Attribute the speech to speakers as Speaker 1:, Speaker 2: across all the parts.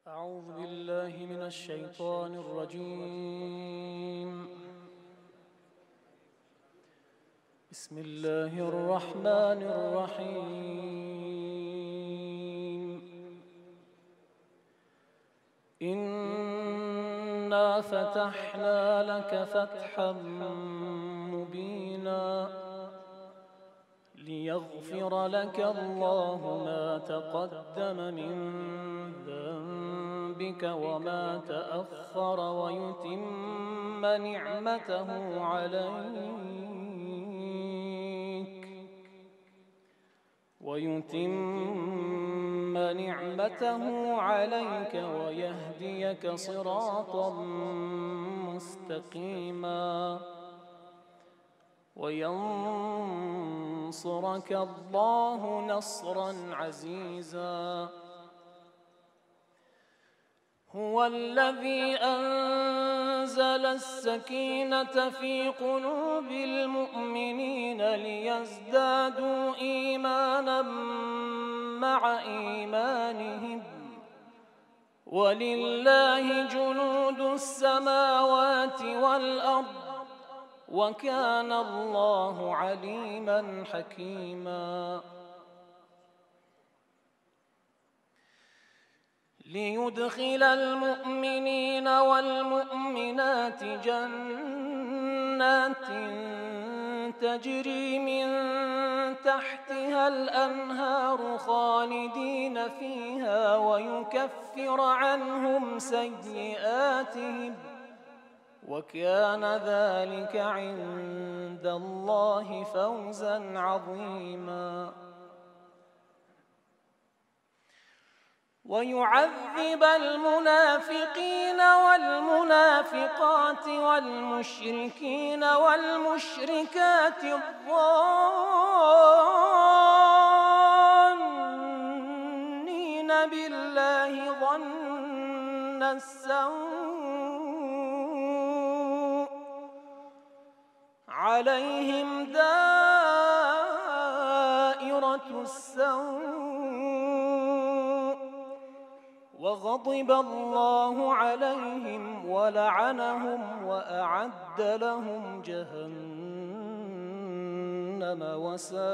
Speaker 1: أعوذ بالله من الشيطان الرجيم. بسم الله الرحمن الرحيم. إنا فتحنا لك فتحا مبينا ليغفر لك الله ما تقدم من ذنبك وما تأخر ويتم نعمته عليك ويهديك صراطا مستقيما وينصرك الله نصرا عزيزا. هو الذي أنزل السكينة في قلوب المؤمنين ليزدادوا إيمانا مع إيمانهم ولله جنود السماوات والأرض وكان الله عليما حكيما. ليدخل المؤمنين والمؤمنات جنات تجري من تحتها الأنهار خالدين فيها ويكفر عنهم سيئاتهم وكان ذلك عند الله فوزا عظيما. ويعذب المنافقين والمنافقات والمشركين والمشركات الظانين بالله ظن السوء عليهم دائرة السوء وغضب الله عليهم ولعنهم وأعد لهم جهنم وساءت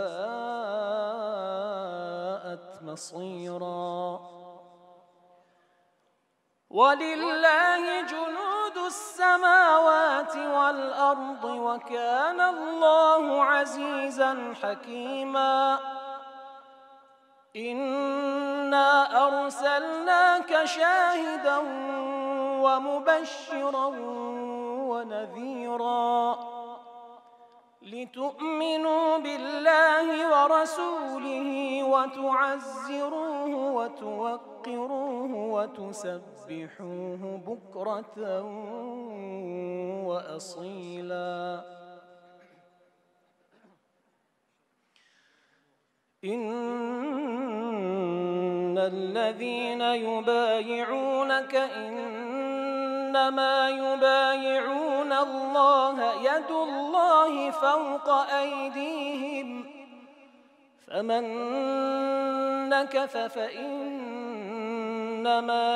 Speaker 1: مصيرا. ولله جنود السماوات والأرض وكان الله عزيزا حكيما. إنا أرسلناك شاهدا ومبشرا ونذيرا لتؤمنوا بالله ورسوله وتعزروه وتوقروه وتسبحوه بكرة وأصيلا. إن الذين يبايعونك إنما يبايعون الله يد الله فوق أيديهم فمن نكث فإنما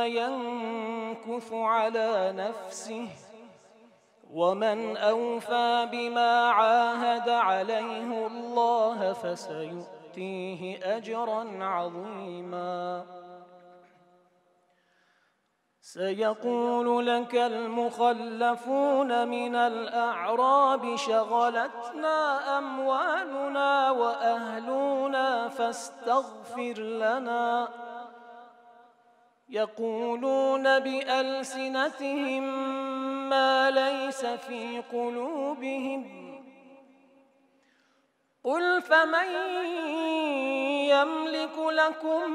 Speaker 1: ينكث على نفسه ومن أوفى بما عاهد عليه الله فسيؤتيه أجرا عظيما. سيقول لك المخلفون من الأعراب شغلتنا أموالنا وأهلنا فاستغفر لنا يقولون بألسنتهم ما ليس في قلوبهم قل فمن يملك لكم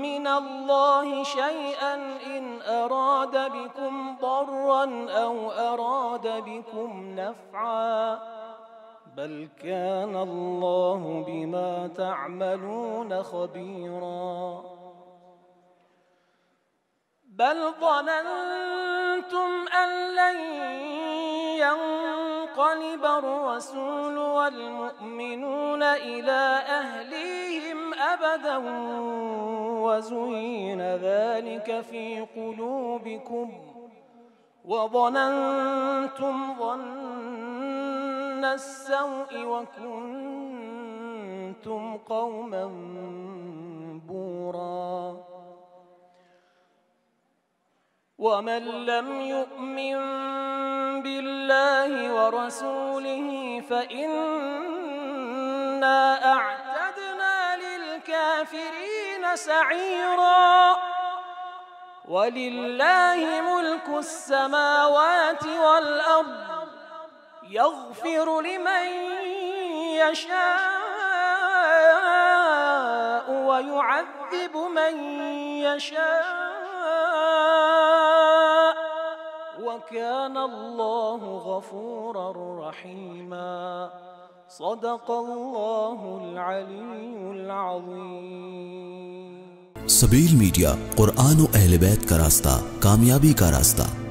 Speaker 1: من الله شيئا إن أراد بكم ضرا أو أراد بكم نفعا بل كان الله بما تعملون خبيرا. بل ظننتم أن لن ينقلب الرسول والمؤمنون إلى أهليهم أبدا أحدا وزين ذلك في قلوبكم وظننتم ظن السوء وكنتم قوما بورا ومن لم يؤمن بالله ورسوله فإنا أعتدنا للكافرين سعيرا ولله ملك السماوات والأرض يغفر لمن يشاء ويعذب من يشاء وكان الله غفورا رحيما صدق الله العلي العظيم।
Speaker 2: सबील मीडिया कुरान और अहले बैत का रास्ता, कामयाबी का रास्ता।